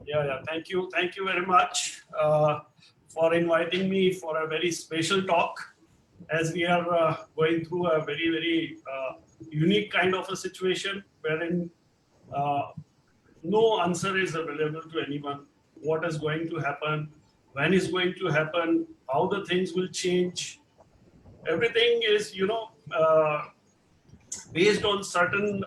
Yeah. Thank you very much for inviting me for a very special talk, as we are going through a very unique kind of a situation wherein uh, no answer is available to anyone. What is going to happen? When is going to happen? How the things will change? Everything is, based on certain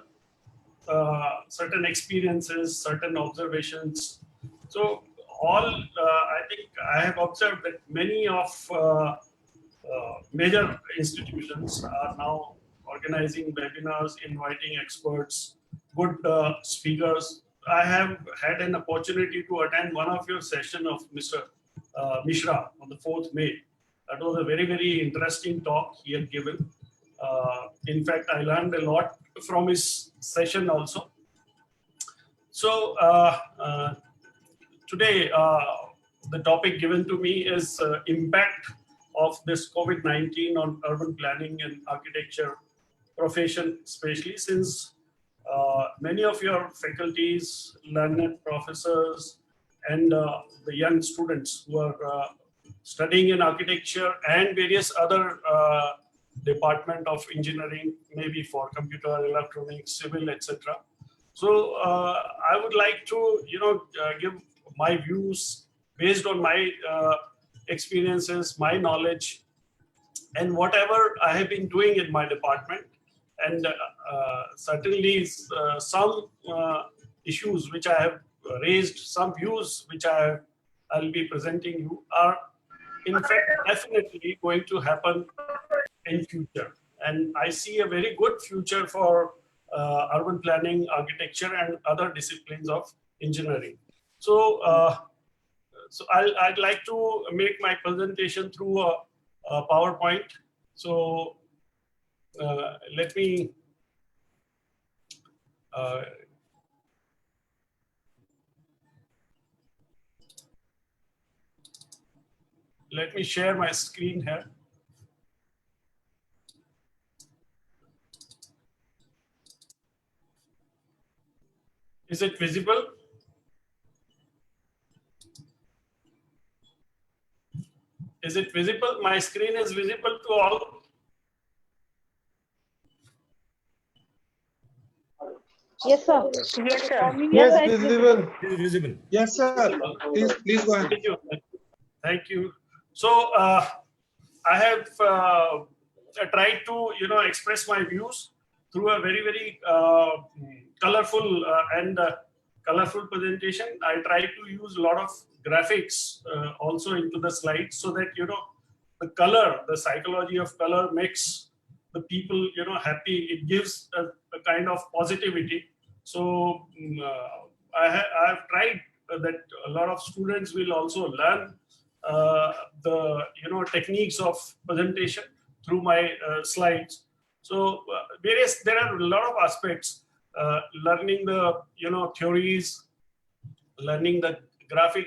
experiences, certain observations. So I think I have observed that many of major institutions are now organizing webinars, inviting experts, good speakers. I have had an opportunity to attend one of your session of Mr. Mishra on the 4th May. That was a very interesting talk he had given. In fact, I learned a lot from his session also. So today, the topic given to me is impact of this COVID-19 on urban planning and architecture profession, especially since many of your faculties, learned professors, and the young students who are studying in architecture and various other department of engineering, maybe for computer, electronics, civil, etc. So I would like to, give my views based on my experiences, my knowledge, and whatever I have been doing in my department. And certainly some issues which I have raised, some views which I'll be presenting you are in fact definitely going to happen in future. And I see a very good future for urban planning, architecture, and other disciplines of engineering. So, I'd like to make my presentation through a PowerPoint. So let me share my screen here. Is it visible? Is it visible? My screen is visible to all. Yes, sir. Yes, sir. Yes, visible. Visible. Yes, sir. Please go ahead. Thank you. So I have tried to, express my views through a very colorful and colorful presentation. I try to use a lot of graphics also into the slides, so that the color, the psychology of color makes the people happy. It gives a kind of positivity. So I have tried that a lot of students will also learn the techniques of presentation through my slides. So there are a lot of aspects, learning the theories, learning the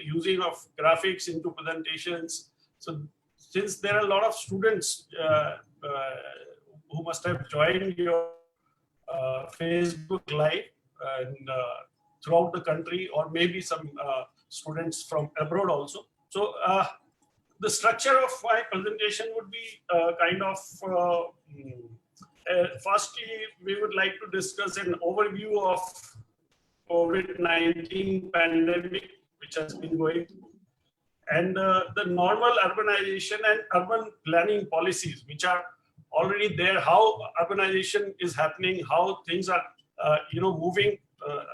using of graphics into presentations. So since there are a lot of students who must have joined your Facebook Live and throughout the country, or maybe some students from abroad also. So the structure of my presentation would be kind of, firstly, we would like to discuss an overview of COVID-19 pandemic, which has been going through, and the normal urbanization and urban planning policies, which are already there, how urbanization is happening, how things are moving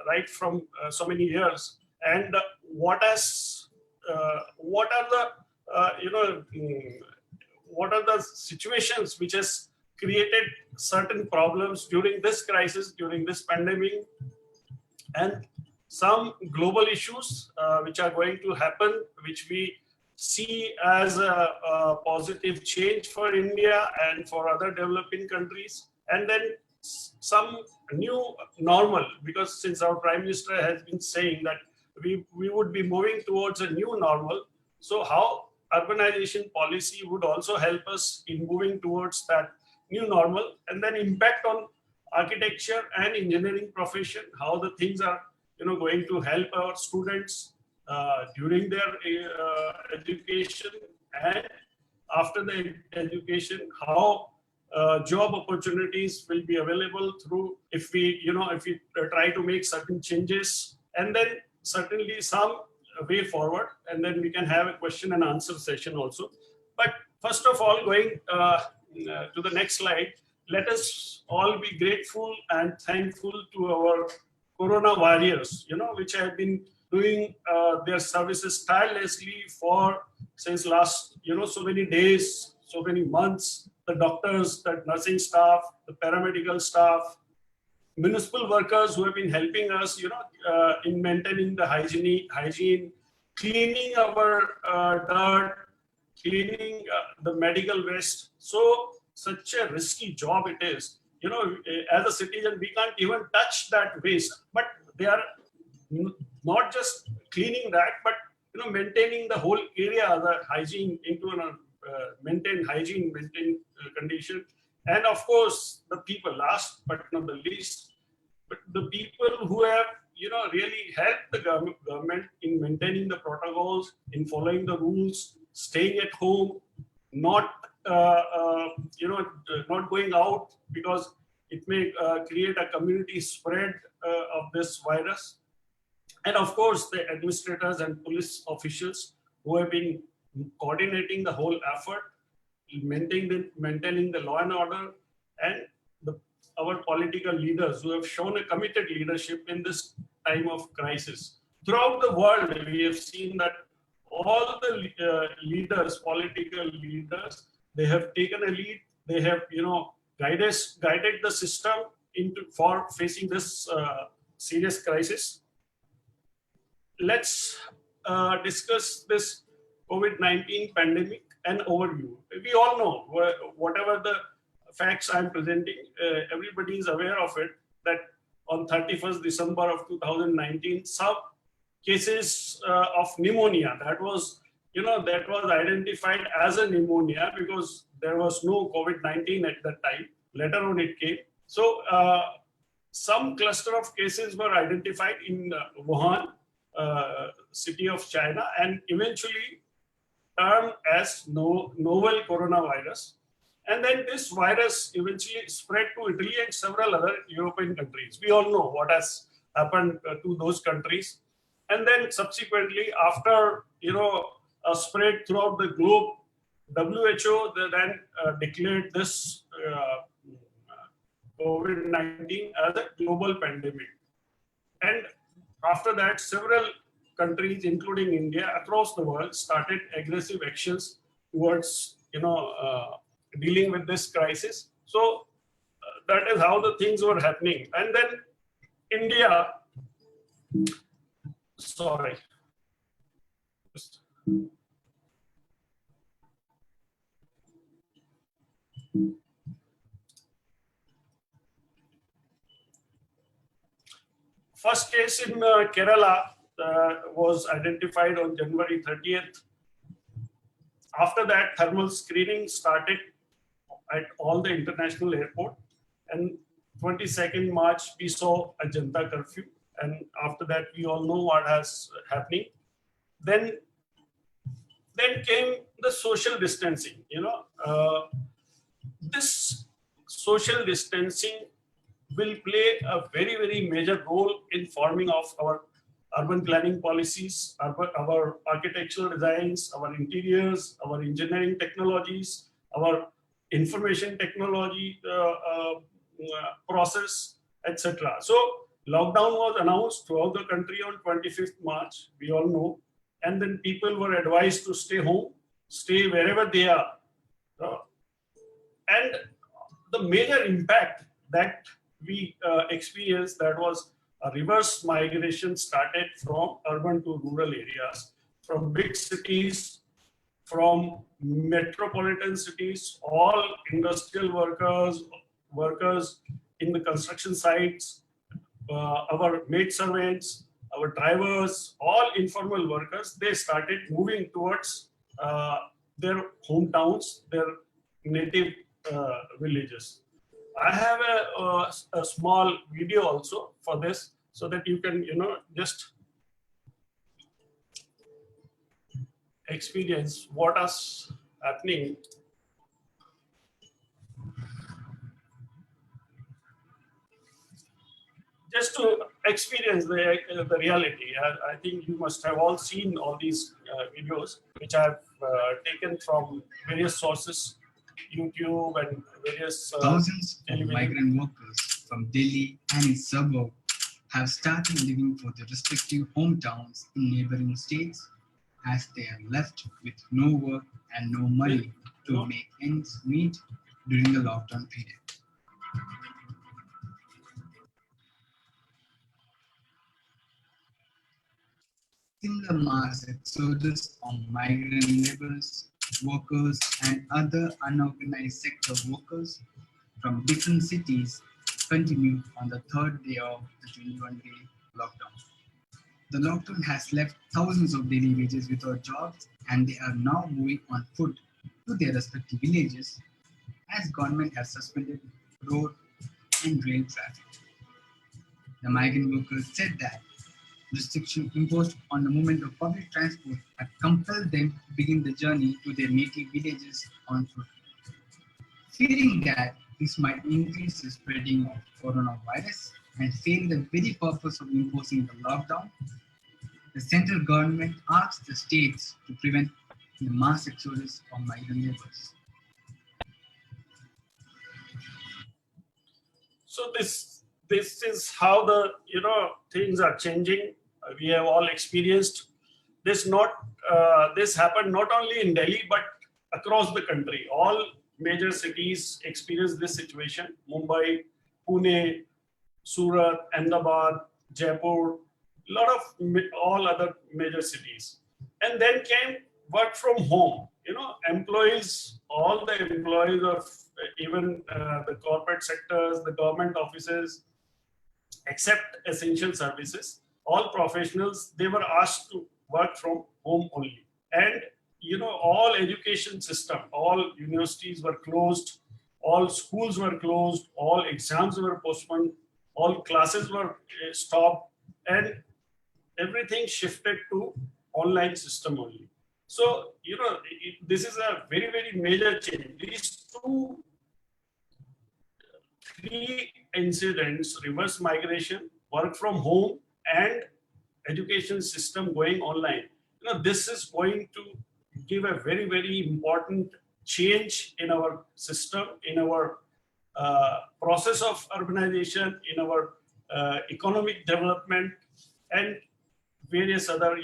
right from so many years, and what are the situations which has created certain problems during this crisis, during this pandemic, and some global issues which are going to happen, which we see as a positive change for India and for other developing countries, and then some new normal, because since our Prime Minister has been saying that we would be moving towards a new normal. So how urbanization policy would also help us in moving towards that new normal, and then impact on architecture and engineering profession, how the things are going to help our students during their education and after the education, how job opportunities will be available through if we try to make certain changes, and then certainly some way forward, and then we can have a question and answer session also. But first of all, going to the next slide, let us all be grateful and thankful to our Corona warriors, which have been doing their services tirelessly for since last, so many days, so many months. The doctors, the nursing staff, the paramedical staff, municipal workers who have been helping us, in maintaining the hygiene, cleaning our dirt, cleaning the medical waste. So such a risky job it is. As a citizen, we can't even touch that waste, but they are not just cleaning that, but maintaining the whole area, the hygiene into maintain condition. And of course, the people, last but not the least, but the people who have really helped the government in maintaining the protocols, in following the rules, staying at home, not not going out because it may create a community spread of this virus. And of course, the administrators and police officials who have been coordinating the whole effort, maintaining the law and order, and our political leaders who have shown a committed leadership in this time of crisis. Throughout the world, we have seen that all the political leaders, they have taken a lead. They have, guided the system for facing this serious crisis. Let's discuss this COVID-19 pandemic and overview. We all know, whatever the facts I'm presenting, everybody is aware of it, that on 31st December of 2019, some cases of pneumonia, that was identified as a pneumonia because there was no COVID-19 at that time. Later on it came. So some cluster of cases were identified in Wuhan, city of China, and eventually termed as novel coronavirus. And then this virus eventually spread to Italy and several other European countries. We all know what has happened to those countries. And then subsequently, after a spread throughout the globe, WHO then declared this COVID-19 as a global pandemic. And after that, several countries, including India, across the world, started aggressive actions towards dealing with this crisis. So that is how the things were happening. And then India, sorry. First case in Kerala was identified on January 30th. After that, thermal screening started at all the international airport. And 22nd March, we saw a Janta curfew. And after that, we all know what has happening. Then came the social distancing. This social distancing will play a very, very major role in forming of our urban planning policies, our architectural designs, our interiors, our engineering technologies, our information technology process, etc. So lockdown was announced throughout the country on 25th March, we all know. And then people were advised to stay home, stay wherever they are. And the major impact that we experienced, that was a reverse migration started from urban to rural areas, from big cities, from metropolitan cities, all industrial workers in the construction sites, our maid servants, our drivers, all informal workers, they started moving towards their hometowns, their native villages. I have a small video also for this, so that you can, just experience what is happening. Just to experience the reality. I think you must have all seen all these videos, which I have taken from various sources, YouTube and various Thousands of television. migrant workers from Delhi and its suburb have started living for their respective hometowns in neighboring states, as they are left with no work and no money to make ends meet during the lockdown period. Similar mass exodus of migrant laborers, workers, and other unorganized sector workers from different cities continued on the third day of the 21-day lockdown. The lockdown has left thousands of daily wages without jobs, and they are now moving on foot to their respective villages as government has suspended road and rail traffic. The migrant workers said that restrictions imposed on the movement of public transport have compelled them to begin the journey to their native villages on foot. Fearing that this might increase the spreading of coronavirus and fail the very purpose of imposing the lockdown, the central government asked the states to prevent the mass exodus of migrant laborers. So this is how the things are changing. We have all experienced this. This happened not only in Delhi but across the country. All major cities experienced this situation: Mumbai, Pune, Surat, Ahmedabad, Jaipur, lot of all other major cities. And then came work from home. Employees, all the employees of even the corporate sectors, the government offices, except essential services, all professionals, they were asked to work from home only. And all education system, all universities were closed, all schools were closed, all exams were postponed, all classes were stopped, and everything shifted to online system only. So, this is a very, very major change. These three incidents, reverse migration, work from home, and education system going online, this is going to give a very, very important change in our system, in our process of urbanization, in our economic development, and various other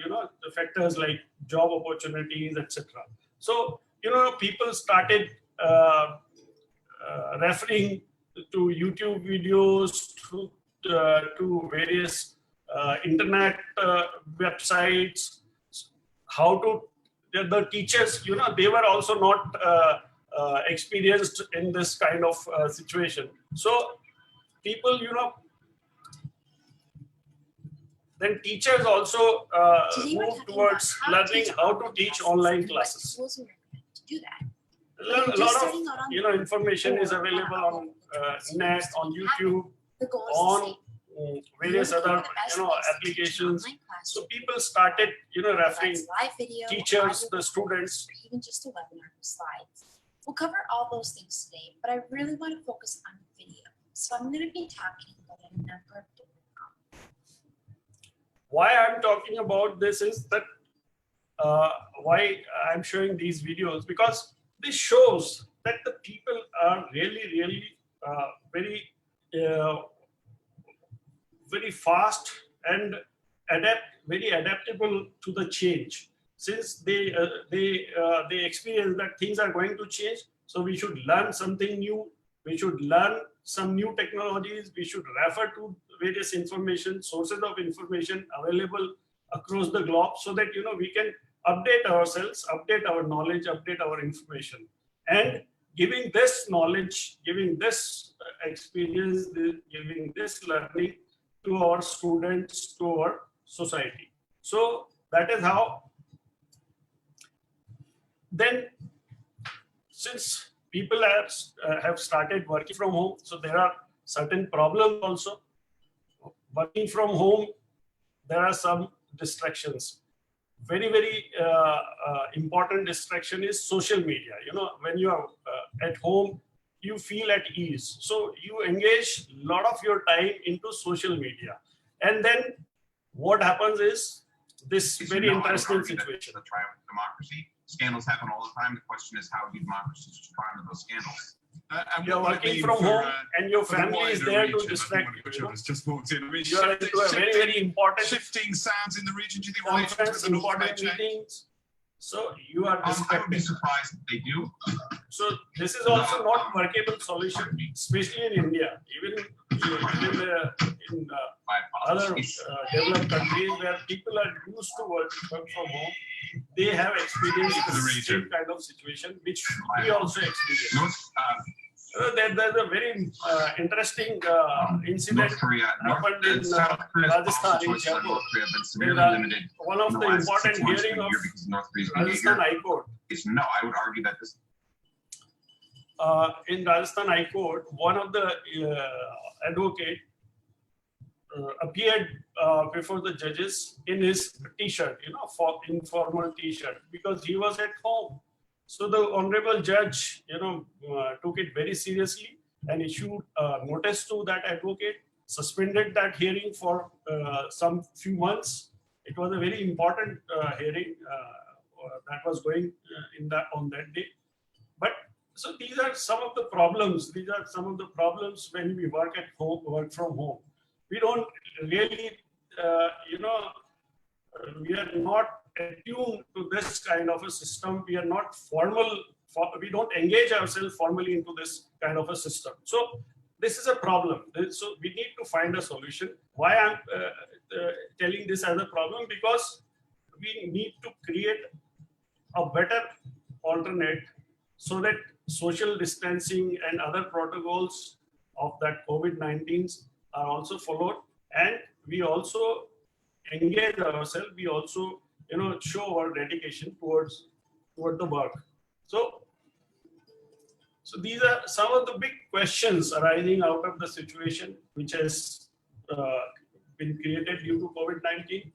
factors like job opportunities, etc. So people started referring to YouTube videos, to various internet websites, how to the teachers, they were also not experienced in this kind of situation. So people, then teachers also move towards learning how to teach online classes. A lot of information is available on net, on YouTube, on various other applications. So people started referring teachers, the students. Even just a webinar with slides. We'll cover all those things today, but I really want to focus on the video. So I'm going to be talking about a number of different topics. Why I'm talking about this is that why I'm showing these videos, because this shows that the people are really very fast and very adaptable to the change. Since they experience that things are going to change, so we should learn something new. We should learn some new technologies. We should refer to various information, sources of information available across the globe, so that we can update ourselves, update our knowledge, update our information, and giving this knowledge, giving this experience, giving this learning to our students, to our society. So that is how. Then, since people have started working from home, so there are certain problems also. Working from home, there are some distractions. very important distraction is social media. You know, when you are at home, you feel at ease. So you engage a lot of your time into social media. And then what happens is this very interesting situation. The triumph of democracy. Scandals happen all the time. The question is, how do democracies respond to those scandals? And You're what will it working mean from for, home and your for the family is wider there region? to I distract think you. one of You your know? has just walked in. I mean, You are into a very important shifting sounds in the region. Do you think relations with conference, the North may important change? meetings. So you are I would be distracted. surprised if they do. So this is also not workable solution, especially in India. Even in My other apologies. developed countries where people are used to work from home, they have experienced The the region. same kind of situation, which we also experience. There's a very interesting incident North Korea, happened in South Korea's Rajasthan, policy in choices on Jaipur. North Korea have been severely Where, limited one of in the the last important 6 months to a hearing of year because of North Korea's Rajasthan behavior. High Court. Is no, I would argue that this In Rajasthan High Court, one of the advocate appeared before the judges in his t-shirt, you know, for informal t-shirt, because he was at home. So the honorable judge, you know, took it very seriously and issued a notice to that advocate, suspended that hearing for some few months. It was a very important hearing that was going on that day. But so these are some of the problems. These are some of the problems when we work at home, work from home. We don't really, we are not attuned to this kind of a system. We are not formal. We don't engage ourselves formally into this kind of a system. So this is a problem. So we need to find a solution. Why I'm telling this as a problem? Because we need to create a better alternate so that social distancing and other protocols of that COVID-19 are also followed, and we also engage ourselves. We also, you know, show our dedication toward the work. So these are some of the big questions arising out of the situation which has been created due to COVID-19.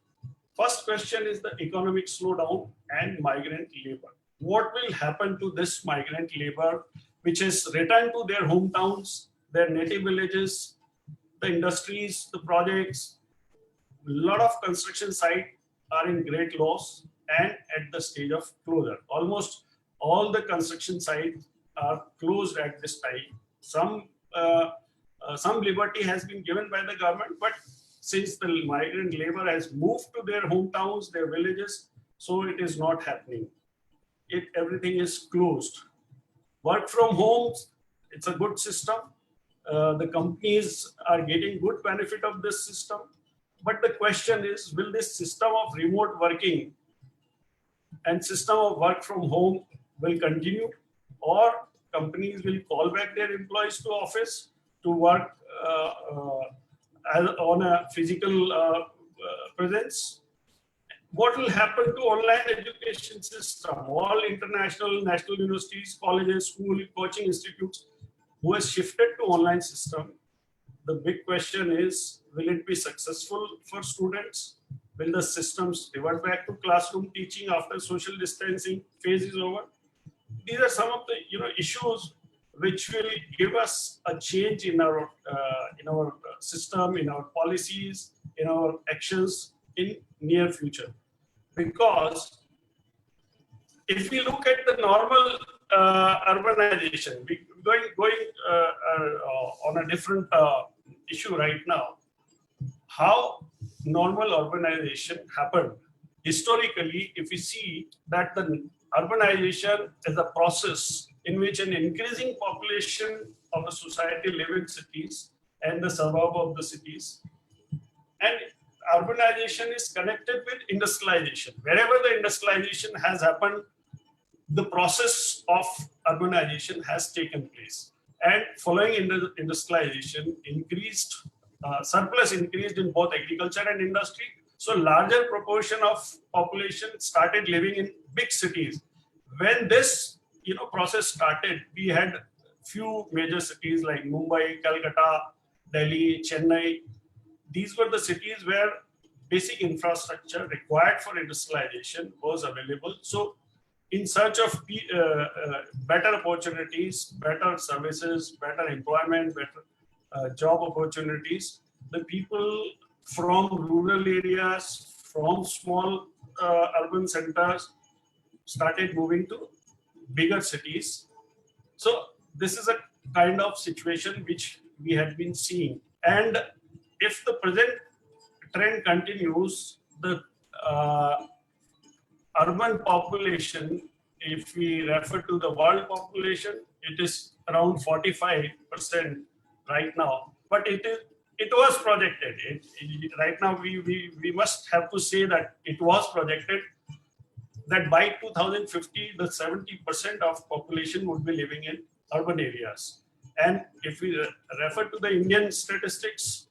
First question is the economic slowdown and migrant labor. What will happen to this migrant labor which has returned to their hometowns, their native villages, the industries, the projects? A lot of construction sites are in great loss and at the stage of closure. Almost all the construction sites are closed at this time. Some liberty has been given by the government, but since the migrant labor has moved to their hometowns, their villages, so it is not happening. Everything is closed. Work from home, it's a good system. The companies are getting good benefit of this system. But the question is, will this system of remote working and system of work from home will continue, or companies will call back their employees to office to work on a physical presence? What will happen to online education system? All international, national universities, colleges, school, coaching institutes who has shifted to online system. The big question is, will it be successful for students? Will the systems revert back to classroom teaching after social distancing phase is over? These are some of the issues which will give us a change in our system, in our policies, in our actions in near future. Because if we look at the normal urbanization, going on a different issue right now, how normal urbanization happened. Historically, if we see that the urbanization is a process in which an increasing population of a society live in cities and the suburb of the cities, and urbanization is connected with industrialization. Wherever the industrialization has happened, the process of urbanization has taken place. And following industrialization, surplus increased in both agriculture and industry. So larger proportion of population started living in big cities. When this process started, we had few major cities like Mumbai, Calcutta, Delhi, Chennai. These were the cities where basic infrastructure required for industrialization was available. So in search of better opportunities, better services, better employment, better job opportunities, the people from rural areas, from small urban centers started moving to bigger cities. So this is a kind of situation which we had been seeing. And if the present trend continues, the urban population, if we refer to the world population, it is around 45% right now. But it was projected. Right now, we must have to say that it was projected that by 2050, the 70% of population would be living in urban areas. And if we refer to the Indian statistics,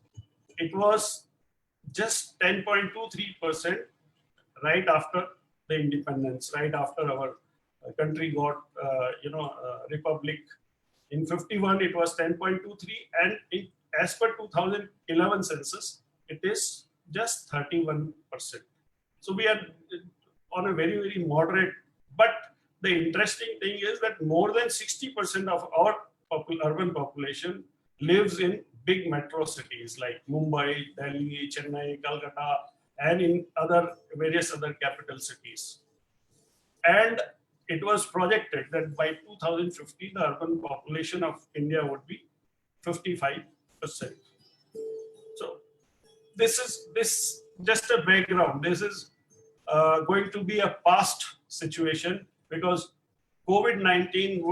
it was just 10.23% right after the independence, right after our country got, republic. In 51, it was 10.23, and as per 2011 census, it is just 31%. So we are on a very, very moderate, but the interesting thing is that more than 60% of our urban population lives in big metro cities like Mumbai, Delhi, Chennai, Calcutta, and in various other capital cities. And it was projected that by 2050, the urban population of India would be 55%. So this is just a background. This is going to be a past situation because COVID-19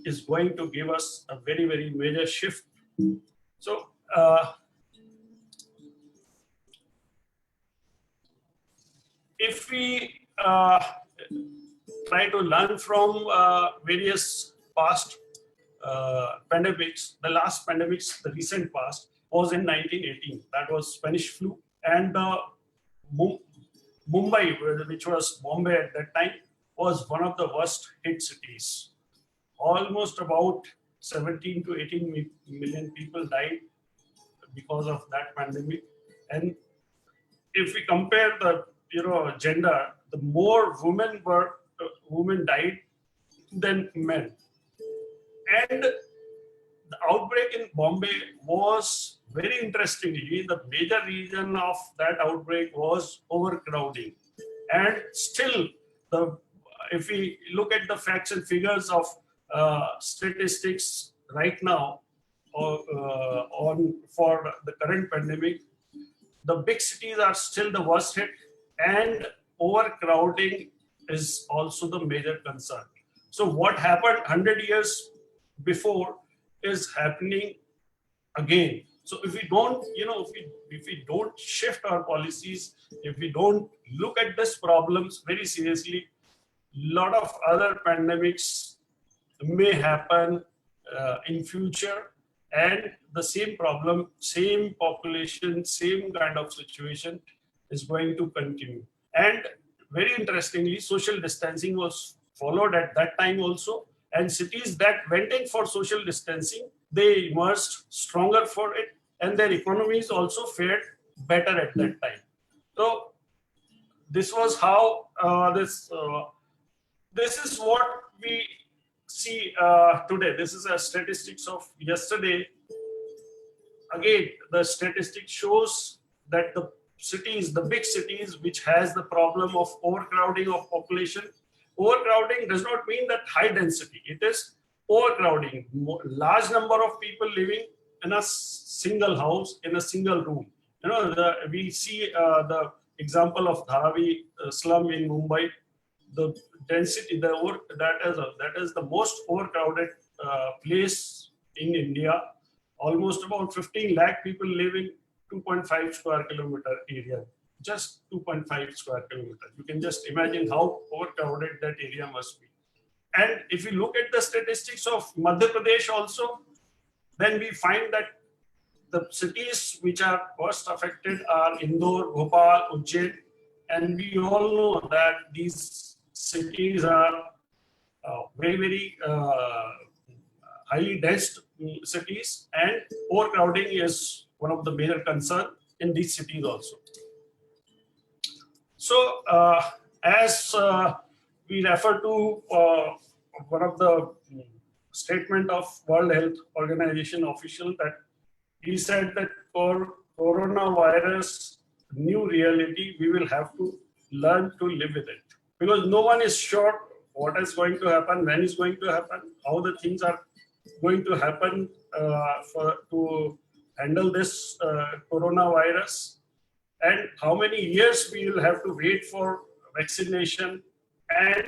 is going to give us a very, very major shift. So if we try to learn from various past pandemics, the last pandemics, the recent past, was in 1918. That was Spanish flu. And Mumbai, which was Bombay at that time, was one of the worst hit cities. Almost about 17 to 18 million people died because of that pandemic. And if we compare the gender, the more women died than men. And the outbreak in Bombay was, very interestingly, the major reason of that outbreak was overcrowding. And still, if we look at the facts and figures of statistics right now for the current pandemic, the big cities are still the worst hit, and overcrowding is also the major concern. So what happened 100 years before is happening again. So if we don't, if we don't shift our policies, if we don't look at these problems very seriously, a lot of other pandemics may happen in future, and the same problem, same population, same kind of situation is going to continue. And very interestingly, social distancing was followed at that time also, and cities that went in for social distancing, they emerged stronger for it, and their economies also fared better at that time. So this was how this is what we see today. This is a statistics of yesterday. Again, the statistic shows that the cities, the big cities, which has the problem of overcrowding of population. Overcrowding does not mean that high density. It is overcrowding. Large number of people living in a single house, in a single room. We see the example of Dharavi slum in Mumbai. The density, that is the most overcrowded place in India. Almost about 15 lakh people living 2.5 square kilometer area, just 2.5 square kilometer. You can just imagine how overcrowded that area must be. And if you look at the statistics of Madhya Pradesh also, then we find that the cities which are worst affected are Indore, Bhopal, Ujjain, and we all know that these cities are very, very highly dense cities, and overcrowding is one of the major concerns in these cities also. So as we refer to one of the statement of World Health Organization official, that he said that for coronavirus new reality, we will have to learn to live with it, because no one is sure what is going to happen, when is going to happen, how the things are going to happen to handle this coronavirus, and how many years we will have to wait for vaccination. And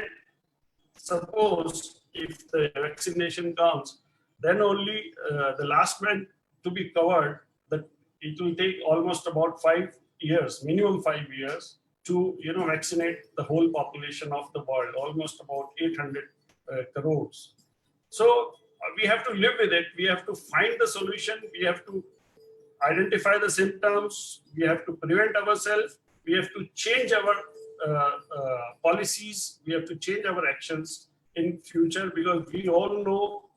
suppose if the vaccination comes, then only the last man to be covered, that it will take almost about 5 years, minimum 5 years, to vaccinate the whole population of the world, almost about 800 crores. So we have to live with it. We have to find the solution. We have to identify the symptoms. We have to prevent ourselves. We have to change our policies. We have to change our actions in future, because we all know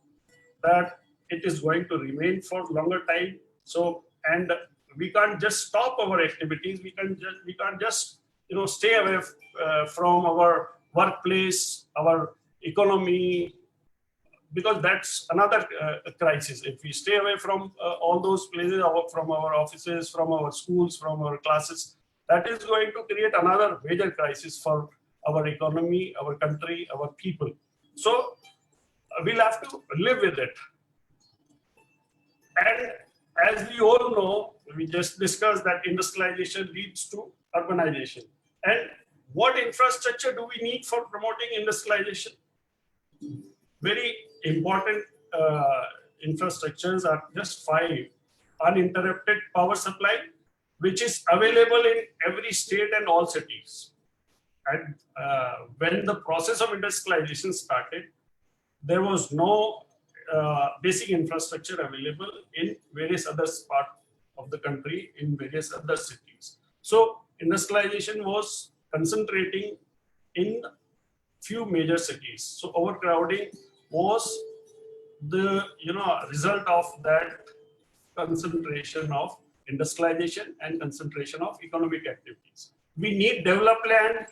that it is going to remain for longer time. So, and we can't just stop our activities. We can't just stay away from our workplace, our economy, because that's another crisis. If we stay away from all those places, from our offices, from our schools, from our classes, that is going to create another major crisis for our economy, our country, our people. So we'll have to live with it. And as we all know, we just discussed that industrialization leads to urbanization. And what infrastructure do we need for promoting industrialization? Very important infrastructures are just 5. Uninterrupted power supply, which is available in every state and all cities. And when the process of industrialization started, there was no basic infrastructure available in various other parts of the country, in various other cities. So industrialization was concentrating in few major cities. So overcrowding was the result of that concentration of industrialization and concentration of economic activities. We need developed land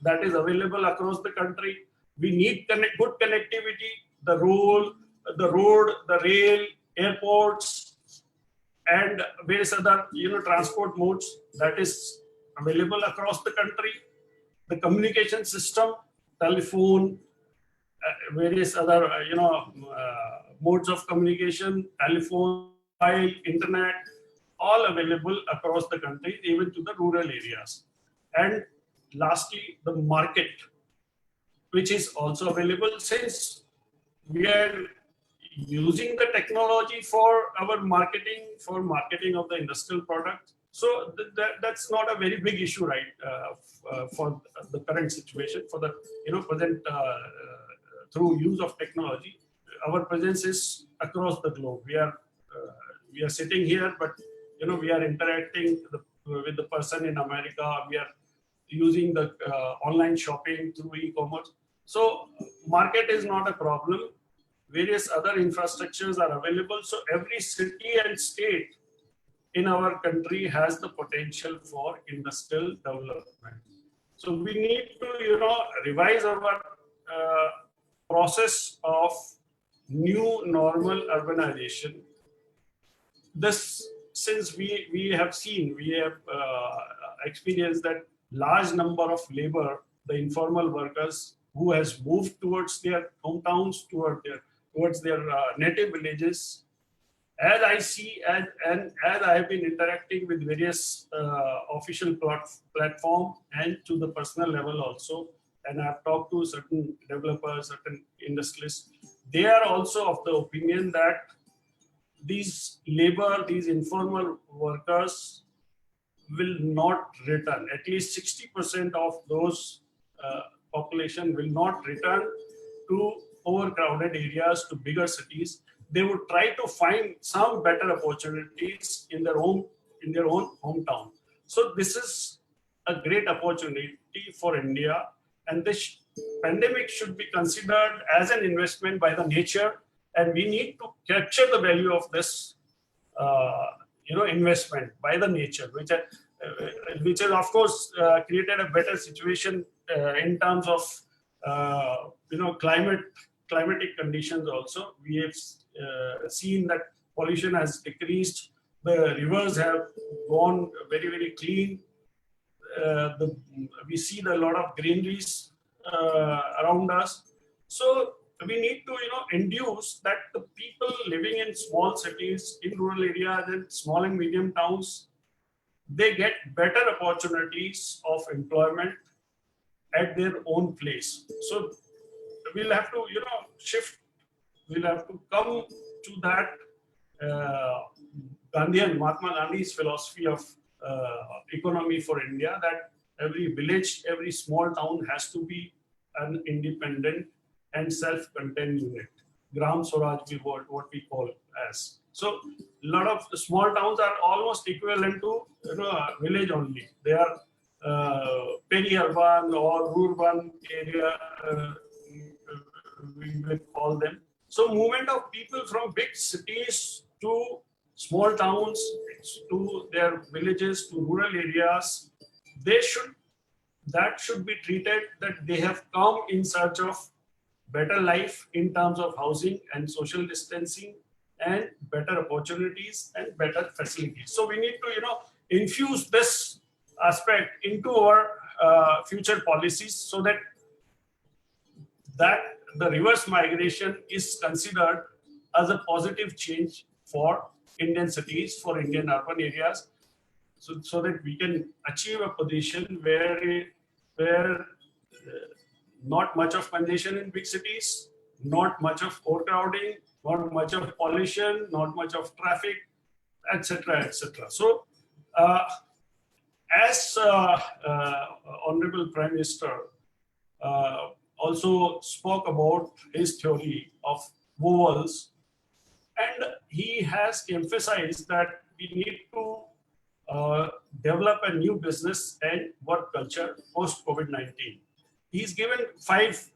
that is available across the country. We need good connectivity, the road, the rail, airports, and various other transport modes that is available across the country. The communication system, telephone, various other modes of communication, telephone, mobile, internet, all available across the country, even to the rural areas. And lastly, the market, which is also available, since we are using the technology for our marketing, for marketing of the industrial product. So that's not a very big issue, right, for the current situation, for the present through use of technology. Our presence is across the globe. We are sitting here, but we are interacting with the person in America. We are using the online shopping through e-commerce. So market is not a problem. Various other infrastructures are available. So every city and state in our country has the potential for industrial development. So we need to revise our process of new normal urbanization. This, since we have experienced that large number of labor, the informal workers who has moved towards their hometowns, towards their native villages. As I see, and as I have been interacting with various official platform and to the personal level also, and I've talked to certain developers, certain industrialists, they are also of the opinion that these informal workers will not return. At least 60% of those population will not return to overcrowded areas, to bigger cities. They would try to find some better opportunities in their own hometown. So this is a great opportunity for India, and this pandemic should be considered as an investment by the nature, and we need to capture the value of this investment by the nature, which which has of course created a better situation in terms of climatic conditions. Also, we have seen that pollution has decreased. The rivers have gone very, very clean. We see a lot of greeneries around us. So we need to induce that the people living in small cities, in rural areas, and small and medium towns, they get better opportunities of employment at their own place. So we'll have to shift. We'll have to come to that Gandhian, Mahatma Gandhi's philosophy of economy for India, that every village, every small town has to be an independent and self-contained unit. Gram Swaraj, what we call as. So a lot of small towns are almost equivalent to a village only. They are peri-urban or rural area, we will call them. So movement of people from big cities to small towns, to their villages, to rural areas, that should be treated that they have come in search of better life in terms of housing and social distancing and better opportunities and better facilities. So we need to infuse this aspect into our future policies, so that the reverse migration is considered as a positive change for Indian cities, for Indian urban areas, so that we can achieve a position where not much of congestion in big cities, not much of overcrowding, not much of pollution, not much of traffic, etc., etc. So, as Honorable Prime Minister also spoke about his theory of vowels, and he has emphasized that we need to develop a new business and work culture post COVID-19. He's given 5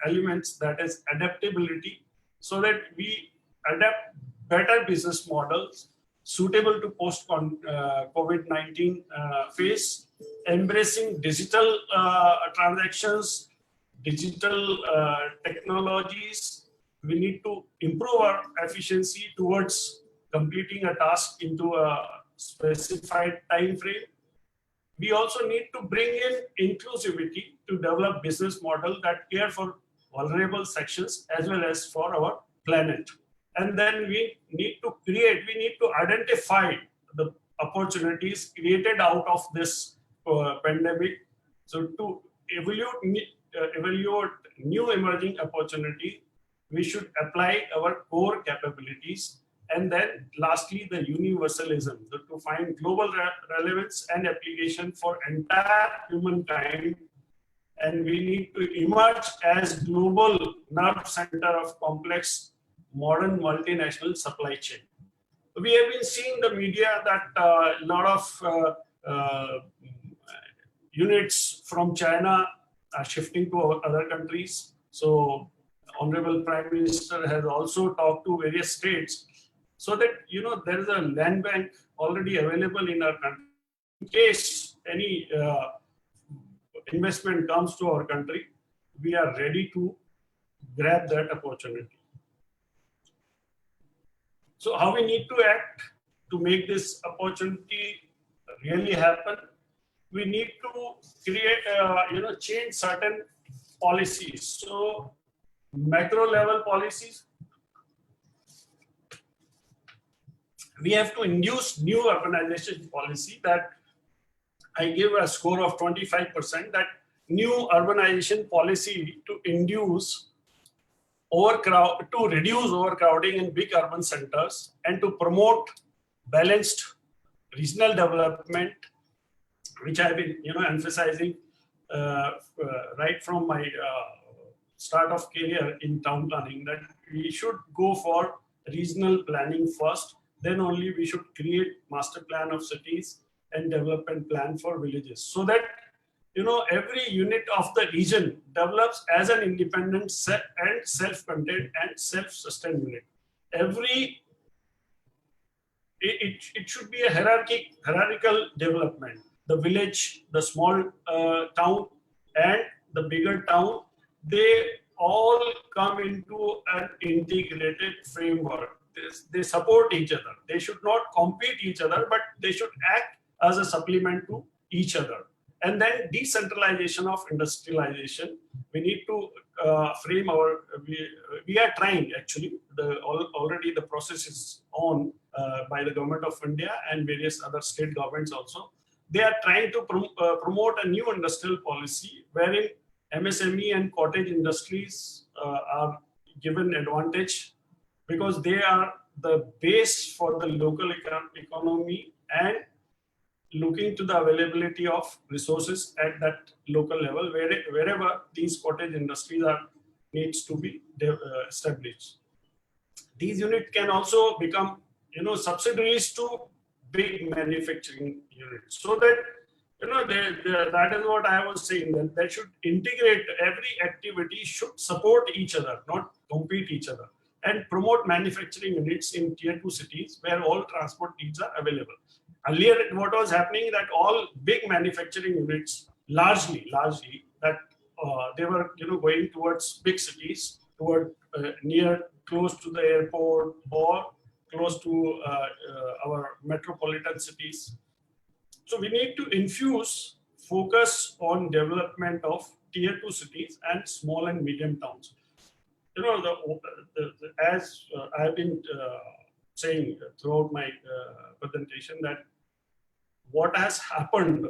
elements, that is adaptability, so that we adapt better business models suitable to post COVID-19 phase, embracing digital transactions, digital technologies. We need to improve our efficiency towards completing a task into a specified time frame. We also need to bring in inclusivity to develop business model that care for vulnerable sections as well as for our planet. And then we need to identify the opportunities created out of this pandemic. So to evaluate new emerging opportunity, we should apply our core capabilities. And then lastly, the universalism, to find global relevance and application for entire humankind. And we need to emerge as global nerve center of complex modern multinational supply chain. We have been seeing the media that a lot of units from China are shifting to other countries. So Honorable Prime Minister has also talked to various states, so that there is a land bank already available in our country. In case any investment comes to our country, we are ready to grab that opportunity. So how we need to act to make this opportunity really happen? We need to create, change certain policies. So macro level policies, we have to induce new urbanization policy. That I give a score of 25%, that new urbanization policy to induce to reduce overcrowding in big urban centers and to promote balanced regional development, which I've been emphasizing right from my start of career in town planning, that we should go for regional planning first, then only we should create master plan of cities and development plan for villages, so that every unit of the region develops as an independent and self-contained and self-sustained unit. Every it should be a hierarchical development. The village, the small town, and the bigger town, they all come into an integrated framework. They support each other. They should not compete each other, but they should act as a supplement to each other. And then decentralization of industrialization. We need to frame our. We are trying actually. Already the process is on by the government of India and various other state governments also. They are trying to promote a new industrial policy wherein MSME and cottage industries are given advantage because they are the base for the local economy and looking to the availability of resources at that local level wherever these cottage industries are needs to be established. These units can also become subsidiaries to big manufacturing units, so that that is what I was saying, that they should integrate. Every activity should support each other, not compete each other, and promote manufacturing units in tier 2 cities where all transport needs are available. Earlier, what was happening that all big manufacturing units, largely that they were going towards big cities, toward close to the airport or close to our metropolitan cities. So we need to infuse focus on development of tier 2 cities and small and medium towns. As I have been saying throughout my presentation, that what has happened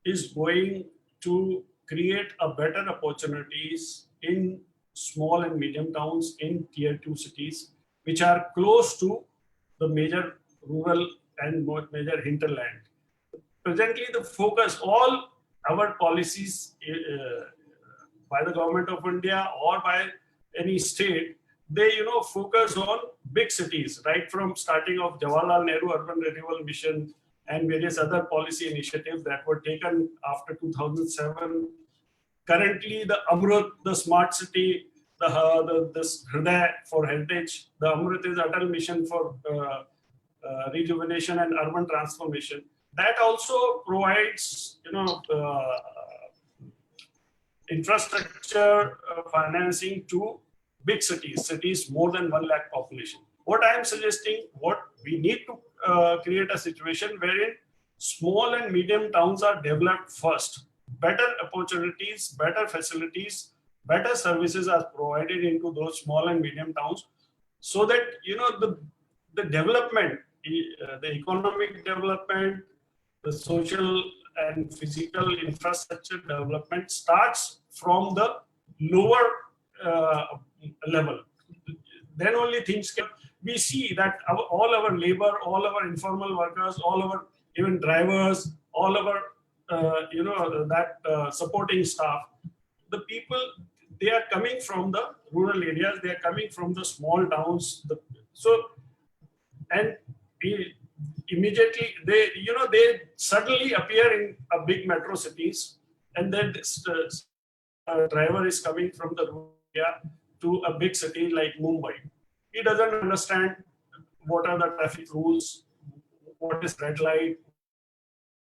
is going to create a better opportunities in small and medium towns in tier 2 cities, which are close to the major rural and major hinterland. Presently, the focus, all our policies by the government of India or by any state, they focus on big cities, right from starting of Jawaharlal Nehru Urban Renewal Mission and various other policy initiatives that were taken after 2007. Currently, the Amrut, the smart city, the Hriday for heritage, the Amrut is Atal Mission for rejuvenation and urban transformation. That also provides, infrastructure financing to big cities more than 1 lakh population. What I am suggesting, what we need to create a situation wherein small and medium towns are developed first. Better opportunities, better facilities, better services are provided into those small and medium towns, so that the development, the economic development, the social and physical infrastructure development starts from the lower level. Then only things can. We see that all our labor, all our informal workers, all our even drivers, all our supporting staff, the people, they are coming from the rural areas, they are coming from the small towns. Immediately they suddenly appear in a big metro cities, and then this driver is coming from the rural area to a big city like Mumbai. He doesn't understand what are the traffic rules, what is red light,